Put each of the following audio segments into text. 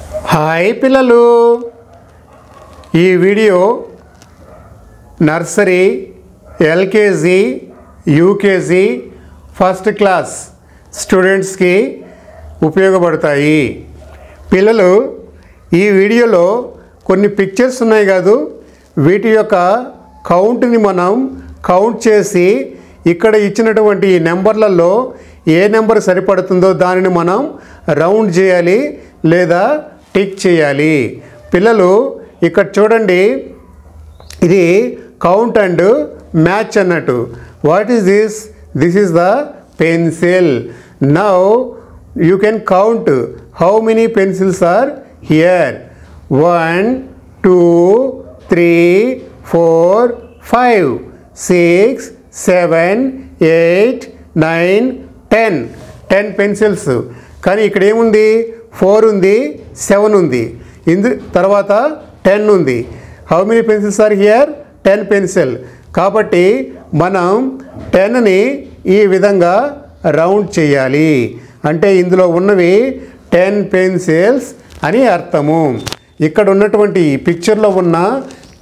Hi పిల్లలు, ఈ video nursery, LKG, UKG, first class స్టూడెంట్స్కి ఉపయోగపడతాయి. పిల్లలు, ఈ వీడియోలో కొన్ని పిక్చర్స్ ఉన్నాయి కాదు, వీటి యొక్క కౌంట్ని మనం కౌంట్ చేసి ఇక్కడ ఇచ్చినటువంటి ఈ నెంబర్లలో ఏ నెంబర్ సరిపడుతుందో దానిని మనం రౌండ్ చేయాలి లేదా టిక్ చేయాలి. పిల్లలు ఇక్కడ చూడండి, ఇది కౌంట్ అండ్ మ్యాచ్ అన్నట్టు. What is this? This is the pencil. Now you can count how many pencils are here. 1 2 3 4 5 6 7 8 9 10 pencils. కానీ ఇక్కడ ఏముంది? 4 ఉంది, 7 ఉంది, తర్వాత 10 ఉంది. How many pencils are here? 10 pencil. కాబట్టి మనం 10ని ఈ విధంగా రౌండ్ చేయాలి. అంటే ఇందులో ఉన్నవి 10 పెన్సిల్స్ అని అర్థము. ఇక్కడ ఉన్నటువంటి పిక్చర్లో ఉన్న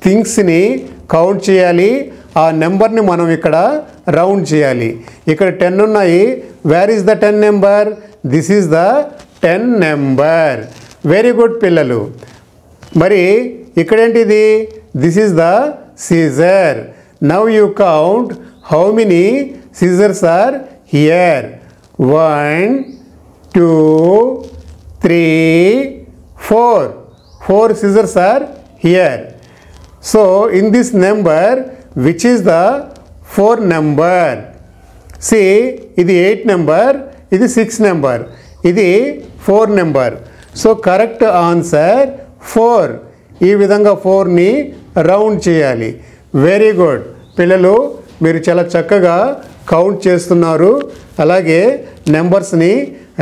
థింగ్స్ని కౌంట్ చేయాలి, ఆ నెంబర్ని మనం ఇక్కడ రౌండ్ చేయాలి. ఇక్కడ 10 ఉన్నాయి. Where is the 10 number? This is the 10 number. Very good పిల్లలు. మరి ఇక్కడేంటిది? This is the scissor. Now you count how many scissors are here. 1 2 3 4 scissors are here. So in this number, which is the 4 number? See, ఇది 8 number, ఇది 6 number, ఇది 4 number. So correct answer 4. ఈ విధంగా 4ని round చేయాలి. Very good పిల్లలు, మీరు చాలా చక్కగా కౌంట్ చేస్తున్నారు, అలాగే నెంబర్స్ని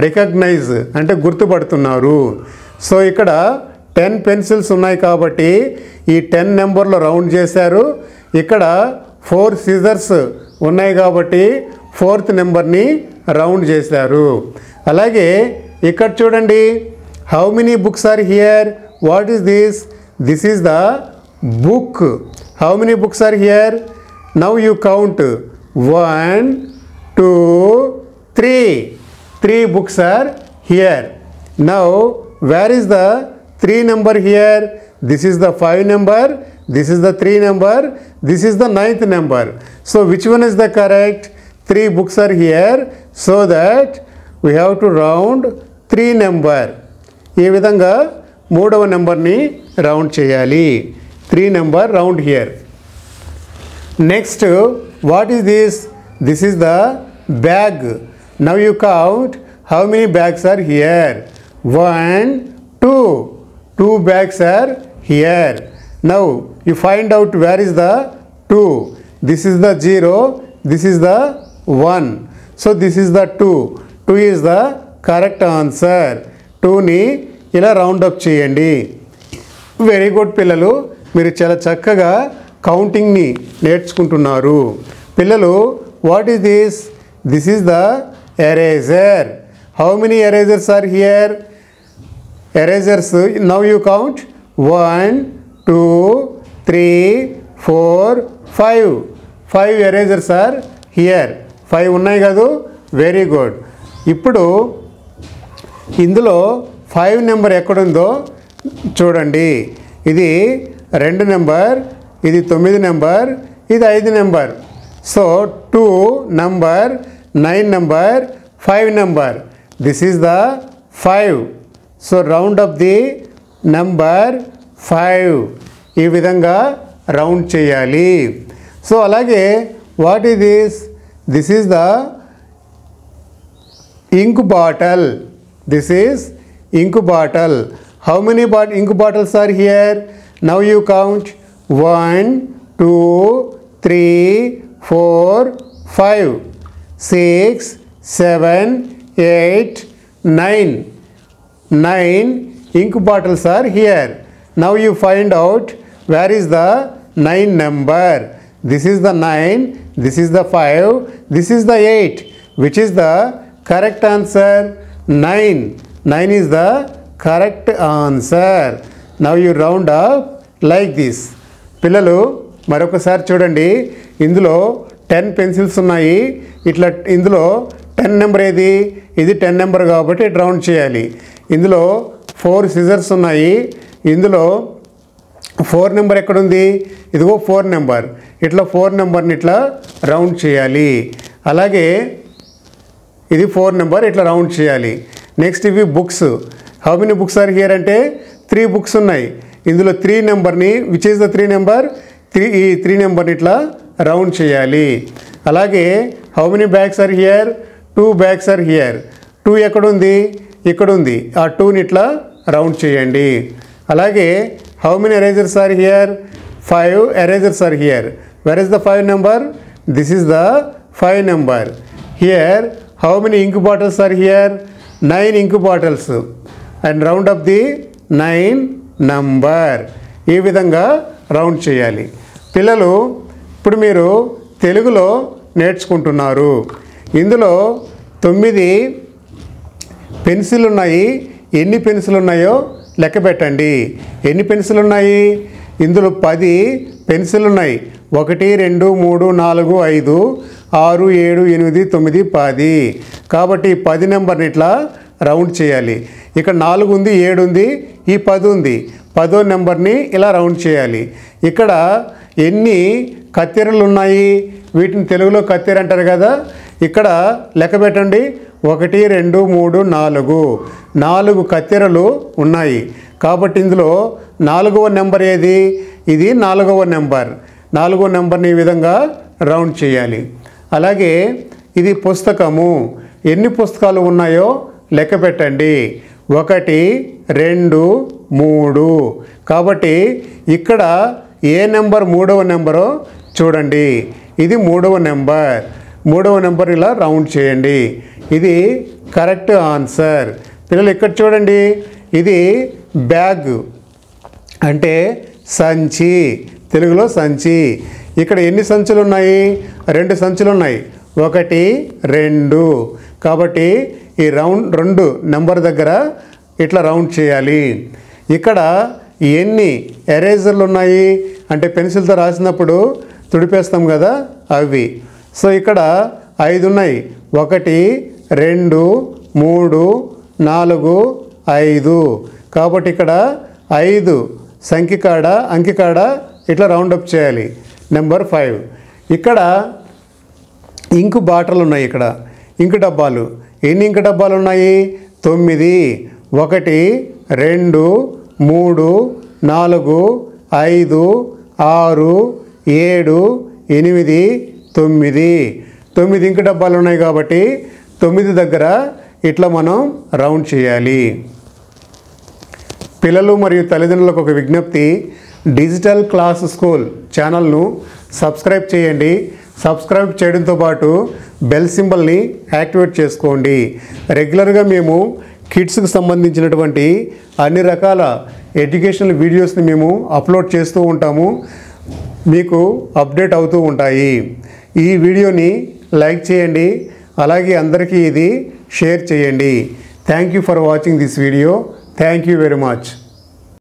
రికగ్నైజ్ అంటే గుర్తుపడుతున్నారు. సో ఇక్కడ 10 పెన్సిల్స్ ఉన్నాయి కాబట్టి ఈ 10 నెంబర్లో రౌండ్ చేశారు. ఇక్కడ 4 సీజర్స్ ఉన్నాయి కాబట్టి 4th నెంబర్ని రౌండ్ చేశారు. అలాగే ఇక్కడ చూడండి, how many books are here? What is this? This is the book. How many books are here? Now you count 1 2 3 books are here. Now where is the 3 number here? This is the 5 number, this is the 3 number, this is the 9th number. So which one is the correct? 3 books are here, so that we have to round 3 number. ఈ విధంగా 3వ నెంబర్ని round చేయాలి. 3 number round here. Next, what is this? This is the bag. Now you count how many bags are here. 1 2 bags are here. Now you find out where is the 2. This is the 0, this is the 1. So this is the 2. 2 is the correct answer. 2ని ఇలా round up చేయండి. Very good పిల్లలు, మీరు చాలా చక్కగా కౌంటింగ్ని నేర్చుకుంటున్నారు. పిల్లలు, what is this? This is the eraser. How many erasers are here? Erasers, now you count 1 2 3 4 5 erasers are here. 5 ఉన్నాయి కాదు. Very good. ఇప్పుడు ఇందులో 5 నెంబర్ ఎక్కడుందో చూడండి. ఇది 2 నెంబర్, ఇది 9 నెంబర్, ఇది 5 number. So 2 number, 9 number, 5 number. This is the 5. So round up the number 5. ఈ విధంగా రౌండ్ చేయాలి. సో అలాగే what is this? This is the ink bottle. This is ink bottle. How many ink bottles are here? Now you count 1 2 3 4 5 6 7 8 9 ink bottles are here. Now you find out where is the 9 number. This is the 9, this is the 5, this is the 8. Which is the correct answer? 9. 9 is the correct answer. Now you round up like this. పిల్లలు మరొకసారి చూడండి. ఇందులో 10 pencils ఉన్నాయి. ఇట్లా ఇందులో 10 number ఏది? ఇది 10 number కాబట్టి ఇటు రౌండ్ చేయాలి. ఇందులో 4 సిజర్స్ ఉన్నాయి. ఇందులో 4 నెంబర్ ఎక్కడుంది? ఇదిగో 4 నెంబర్. ఇట్లా 4 నెంబర్ని ఇట్లా రౌండ్ చేయాలి. అలాగే ఇది 4 నెంబర్ ఇట్లా రౌండ్ చేయాలి. నెక్స్ట్ ఇవి books. How many books are here అంటే 3 బుక్స్ ఉన్నాయి. ఇందులో 3 నెంబర్ని విచ్ ఈస్ ద 3 నెంబర్? ఈ 3 నెంబర్ని ఇట్లా రౌండ్ చేయాలి. అలాగే how many bags are here? 2 bags are here. 2 ఎక్కడుంది? ఇక్కడ ఉంది. ఆ 2ని ఇట్లా రౌండ్ చేయండి. అలాగే how many erasers are here? 5 erasers are here. Where is the 5 number? This is the 5 number. Here how many ink bottles are here? 9 ink bottles. And round up the 9 number. ఈ విధంగా round చేయాలి. పిల్లలు ఇప్పుడు మీరు తెలుగులో నేర్చుకుంటున్నారు. ఇందులో 9 pencil ఉన్నాయి. ఎన్ని పెన్సిల్ ఉన్నాయో లెక్క పెట్టండి. ఎన్ని పెన్సిల్ ఉన్నాయి? ఇందులో 10 పెన్సిల్ ఉన్నాయి. 1 2 3 4 5 6 7 8 9 10. కాబట్టి 10 నెంబర్ని ఇట్లా రౌండ్ చేయాలి. ఇక్కడ 4 ఉంది, 7 ఉంది, ఈ 10 ఉంది. 10వ నెంబర్ని ఇలా రౌండ్ చేయాలి. ఇక్కడ ఎన్ని కత్తెరలు ఉన్నాయి? వీటిని తెలుగులో కత్తెర అంటారు కదా. ఇక్కడ లెక్క పెట్టండి. 1 2 3 4 4 కత్తెరలు ఉన్నాయి. కాబట్టి ఇందులో 4వ నెంబర్ ఏది? ఇది 4వ నెంబర్. 4వ నెంబర్ని ఈ విధంగా రౌండ్ చేయాలి. అలాగే ఇది పుస్తకము. ఎన్ని పుస్తకాలు ఉన్నాయో లెక్క పెట్టండి. 1 2 3. కాబట్టి ఇక్కడ ఏ నెంబర్ 3వ నెంబరో చూడండి. ఇది 3వ నెంబర్. 3వ నెంబర్ ఇలా రౌండ్ చేయండి. ఇది కరెక్ట్ ఆన్సర్. పిల్లలు ఇక్కడ చూడండి. ఇది బ్యాగ్ అంటే సంచి. తెలుగులో సంచి. ఇక్కడ ఎన్ని సంచులు ఉన్నాయి? 2 సంచులు ఉన్నాయి. 1 2. కాబట్టి ఈ రౌండ్ 2 నెంబర్ దగ్గర ఇట్లా రౌండ్ చేయాలి. ఇక్కడ ఎన్ని ఎరేజర్లు ఉన్నాయి అంటే పెన్సిల్తో రాసినప్పుడు తుడిపేస్తాం కదా అవి. సో ఇక్కడ 5 ఉన్నాయి. 1 2 3 4 5. కాబట్టి ఇక్కడ 5 సంఖ్య కాడ అంకె కాడ ఇట్లా రౌండప్ చేయాలి. నెంబర్ 5. ఇక్కడ ఇంకు బాటలు ఉన్నాయి. ఇక్కడ ఇంకు డబ్బాలు. ఎన్ని ఇంకు డబ్బాలు ఉన్నాయి? 9. 1 2 3 4 5 6 7 8 9. 9 ఇంకు డబ్బాలు ఉన్నాయి కాబట్టి 9 దగ్గర ఇట్లా మనం రౌండ్ చేయాలి. పిల్లలు మరియు తల్లిదండ్రులకు ఒక విజ్ఞప్తి. డిజిటల్ క్లాస్ స్కూల్ ఛానల్ను సబ్స్క్రైబ్ చేయండి. సబ్స్క్రైబ్ చేయడంతో పాటు బెల్ సింబల్ని యాక్టివేట్ చేసుకోండి. రెగ్యులర్గా మేము కిడ్స్కి సంబంధించినటువంటి అన్ని రకాల ఎడ్యుకేషనల్ వీడియోస్ని మేము అప్లోడ్ చేస్తూ ఉంటాము. మీకు అప్డేట్ అవుతూ ఉంటాయి. ఈ వీడియోని లైక్ చేయండి. అలాగే అందరికీ ఇది షేర్ చేయండి. Thank you for watching this video. Thank you very much.